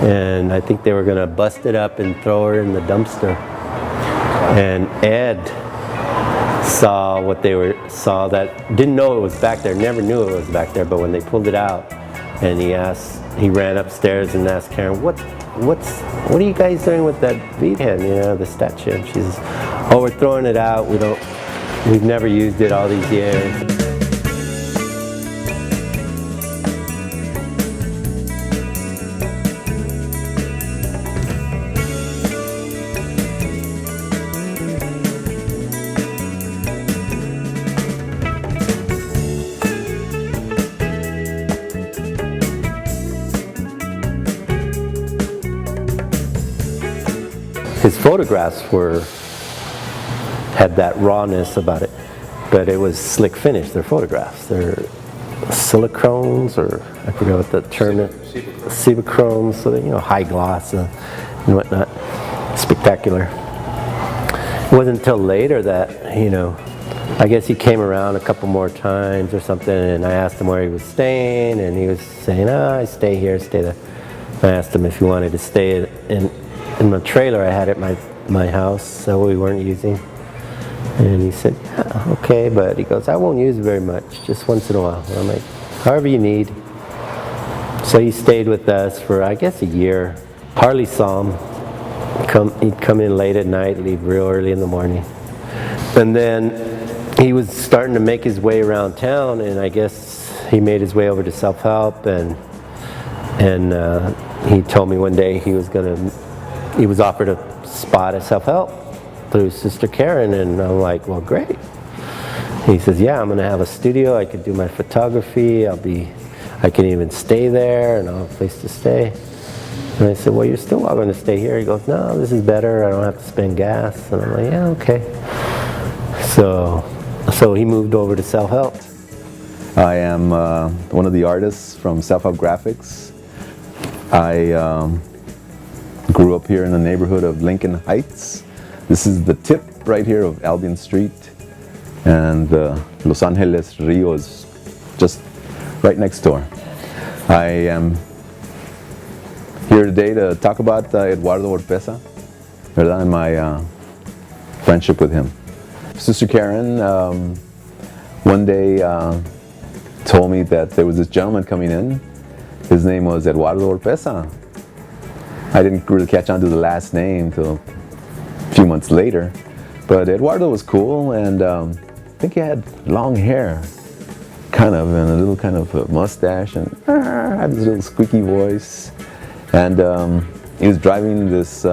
and I think they were gonna bust it up and throw her in the dumpster. And Ed saw that, didn't know it was back there, never knew it was back there, but when they pulled it out, and he ran upstairs and asked Karen, what are you guys doing with that bead hen, the statue? And she says, oh, we're throwing it out, we've never used it all these years. His photographs had that rawness about it, but it was slick finish. They're photographs. They're silicones, or I forget what the term is. Cibachromes, so they, high gloss and whatnot. Spectacular. It wasn't until later that, I guess he came around a couple more times or something, and I asked him where he was staying, and he was saying, I stay here, stay there. I asked him if he wanted to stay in my trailer I had at my house, so we weren't using. And he said, yeah, okay, but he goes, I won't use it very much, just once in a while. And I'm like, however you need. So he stayed with us for, I guess, a year. Hardly saw him. He'd come in late at night, leave real early in the morning. And then he was starting to make his way around town, and I guess he made his way over to Self-Help, and he told me one day he was offered a spot at Self-Help through Sister Karen, and I'm like, well, great. He says, yeah, I'm going to have a studio. I could do my photography. I can even stay there, and I'll have a place to stay. And I said, well, you're still all going to stay here. He goes, no, this is better. I don't have to spend gas. And I'm like, yeah, okay. So he moved over to Self-Help. I am one of the artists from Self-Help Graphics. I grew up here in the neighborhood of Lincoln Heights. This is the tip right here of Albion Street, and Los Angeles Rio is just right next door. I am here today to talk about Eduardo Oropeza, and my friendship with him. Sister Karen one day told me that there was this gentleman coming in. His name was Eduardo Oropeza. I didn't really catch on to the last name until a few months later, but Eduardo was cool, and I think he had long hair, and a little kind of a mustache, and had this little squeaky voice, and he was driving this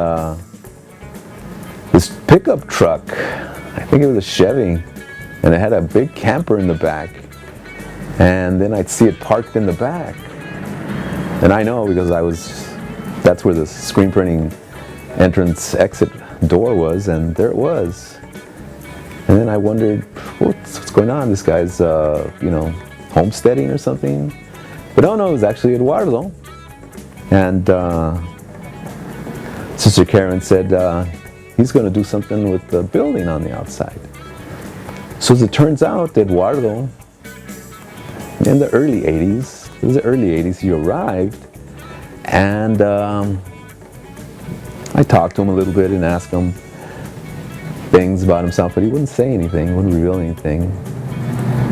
pickup truck. I think it was a Chevy, and it had a big camper in the back, and then I'd see it parked in the back, and I know because that's where the screen printing entrance exit door was, and there it was. And then I wondered, what's going on? This guy's, homesteading or something? But no, it was actually Eduardo. And Sister Karen said he's going to do something with the building on the outside. So as it turns out, Eduardo, in the early 80s, he arrived. And I talked to him a little bit and asked him things about himself, but he wouldn't say anything, wouldn't reveal anything.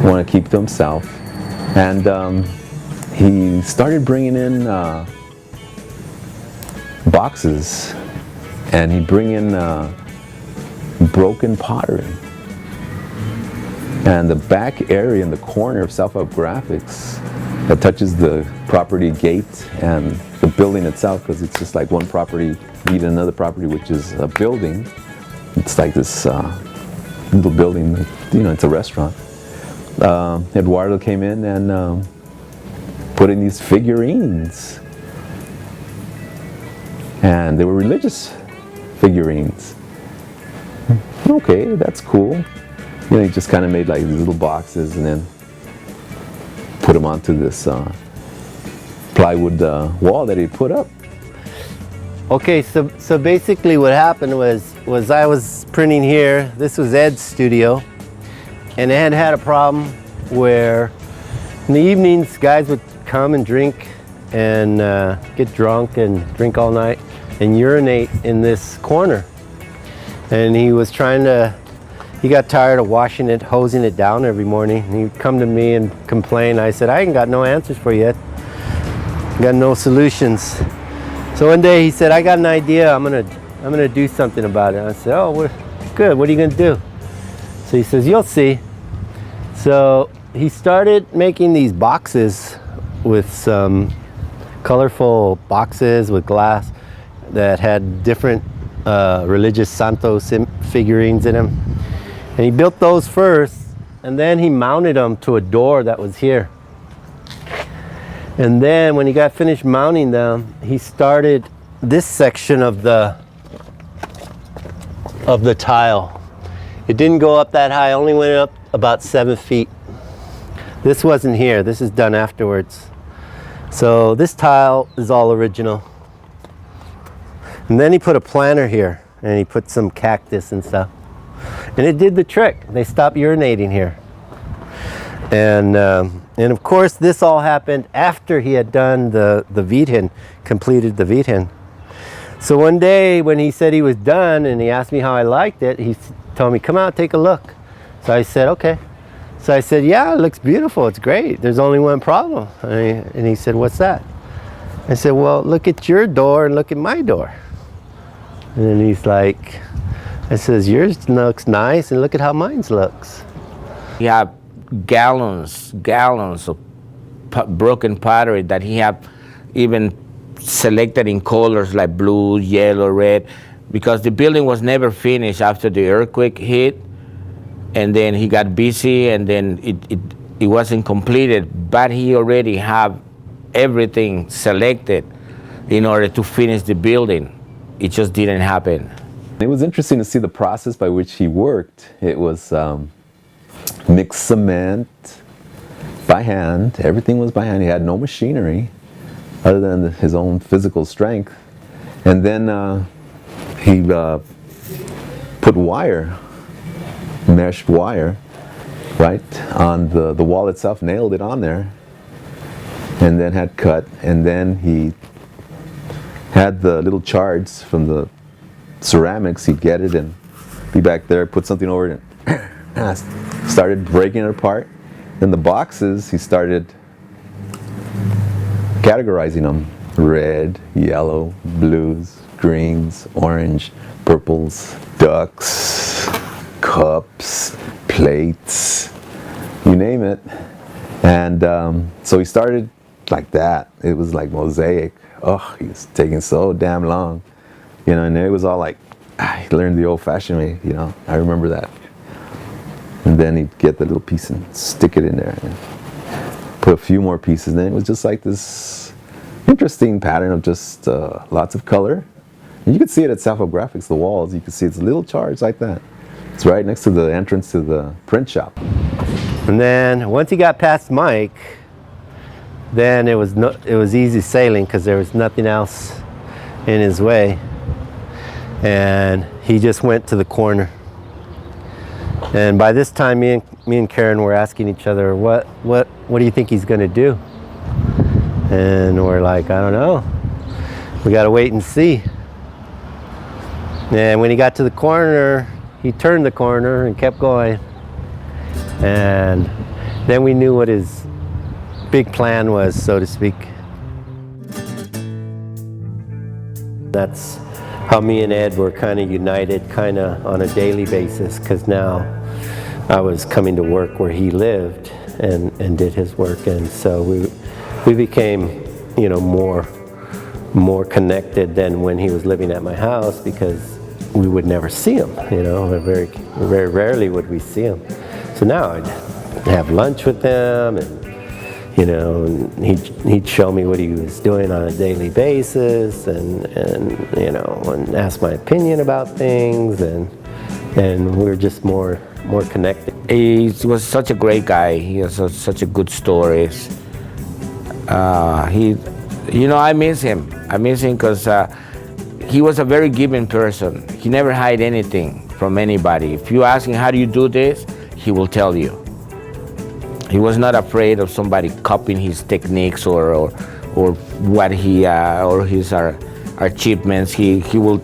He wanted to keep to himself. And he started bringing in boxes, and he'd bring in broken pottery. And the back area in the corner of Self-Help Graphics that touches the property gate and the building itself, because it's just like one property meeting another property, which is a building. It's like this little building, it's a restaurant. Eduardo came in and put in these figurines, and they were religious figurines. Okay, that's cool. He just kind of made like these little boxes and then put them onto this plywood wall that he put up. Okay, so basically what happened was I was printing here. This was Ed's studio, and Ed had a problem where in the evenings guys would come and drink and get drunk and drink all night and urinate in this corner. And he was he got tired of washing it, hosing it down every morning. And he'd come to me and complain. I said, I ain't got no answers for you yet. Got no solutions. So one day he said, I got an idea. I'm gonna do something about it. I said, oh, good. What are you gonna do? So he says, you'll see. So he started making these boxes with some colorful boxes with glass that had different religious santo figurines in them. And he built those first, and then he mounted them to a door that was here. And then when he got finished mounting them, he started this section of the tile. It didn't go up that high, only went up about 7 feet. This wasn't here, this is done afterwards. So this tile is all original. And then he put a planter here, and he put some cactus and stuff. And it did the trick. They stopped urinating here. And of course, this all happened after he had done the Vidhin, completed the Vidhin. So one day when he said he was done and he asked me how I liked it, he told me, come out, take a look. So I said, okay. So I said, yeah, it looks beautiful. It's great. There's only one problem. And he said, what's that? I said, well, look at your door and look at my door. And then he's like, I says, yours looks nice, and look at how mine looks. He had gallons of broken pottery that he had even selected in colors like blue, yellow, red, because the building was never finished after the earthquake hit, and then he got busy, and then it wasn't completed, but he already had everything selected in order to finish the building. It just didn't happen. It was interesting to see the process by which he worked. It was mix cement by hand. Everything was by hand. He had no machinery other than his own physical strength. And then he put wire, meshed wire, right, on the wall itself, nailed it on there, and then had cut. And then he had the little shards from the ceramics. He'd get it and be back there, put something over it, and started breaking it apart. Then the boxes, he started categorizing them: red, yellow, blues, greens, orange, purples, ducks, cups, plates, you name it. And so he started like that. It was like mosaic. Oh, he was taking so damn long, you know, and it was all like, he learned the old-fashioned way, you know. I remember that. And then he'd get the little piece and stick it in there and put a few more pieces, and then it was just like this interesting pattern of just lots of color. And you could see it at Sapphire Graphics, the walls. You could see it's little charts like that. It's right next to the entrance to the print shop. And then once he got past Mike, then it was easy sailing because there was nothing else in his way. And he just went to the corner. And by this time, me and Karen were asking each other, what do you think he's going to do? And we're like, I don't know. We got to wait and see. And when he got to the corner, he turned the corner and kept going. And then we knew what his big plan was, so to speak. That's how me and Ed were kind of united, kind of on a daily basis, because now I was coming to work where he lived and did his work, and so we became, you know, more connected than when he was living at my house, because we would never see him, you know, very rarely would we see him. So now I'd have lunch with him, and you know, and he'd show me what he was doing on a daily basis, and you know, and ask my opinion about things, and we were just more connected. He was such a great guy. He has such a good stories. You know, I miss him. I miss him because he was a very giving person. He never hid anything from anybody. If you ask him, how do you do this? He will tell you. He was not afraid of somebody copying his techniques or or what he or his achievements. He will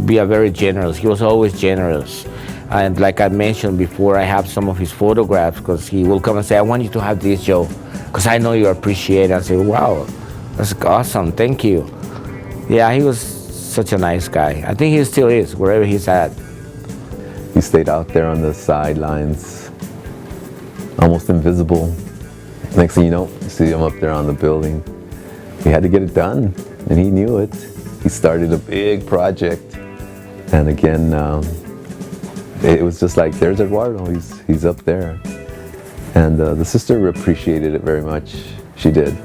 be a very generous. He was always generous. And like I mentioned before, I have some of his photographs because he will come and say, I want you to have this, Joe, because I know you appreciate it. I say, wow, that's awesome, thank you. Yeah, he was such a nice guy. I think he still is, wherever he's at. He stayed out there on the sidelines, almost invisible. Next thing you know, you see him up there on the building. He had to get it done, and he knew it. He started a big project, and again, it was just like, there's Eduardo, he's up there. And the sister appreciated it very much. She did,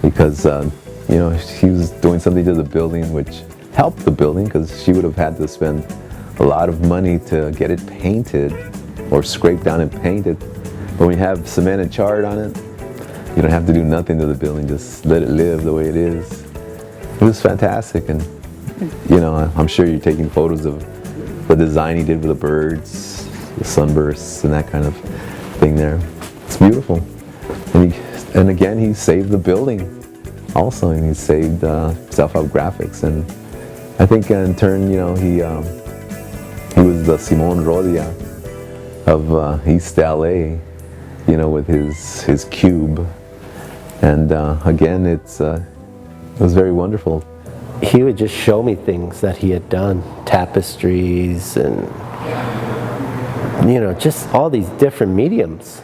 because you know, she was doing something to the building which helped the building, because she would have had to spend a lot of money to get it painted or scraped down and painted. When we have cement and chard on it, you don't have to do nothing to the building, just let it live the way it is. It was fantastic, and you know, I'm sure you're taking photos of the design he did with the birds, the sunbursts, and that kind of thing there. It's beautiful. And again, he saved the building also, and he saved Self-Help Graphics. And I think in turn, you know, he was the Simon Rodia of East LA, you know, with his cube. And again, it was very wonderful. He would just show me things that he had done, tapestries and, you know, just all these different mediums.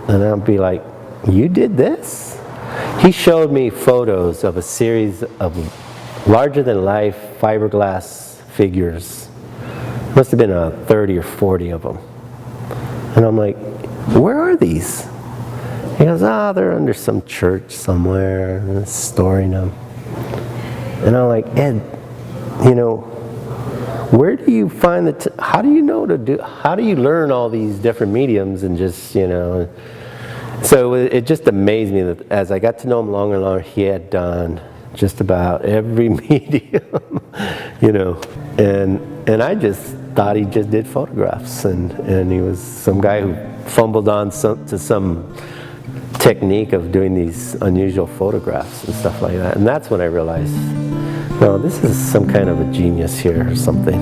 And I'd be like, you did this? He showed me photos of a series of larger-than-life fiberglass figures. Must have been 30 or 40 of them. And I'm like, where are these? He goes, they're under some church somewhere, and it's storing them. And I'm like, Ed, you know, where do you find how do you know how do you learn all these different mediums and just, you know? So it just amazed me that as I got to know him longer and longer, he had done just about every medium, you know. And I just thought he just did photographs, and he was some guy who fumbled on to some technique of doing these unusual photographs and stuff like that. And that's when I realized, no, this is some kind of a genius here or something.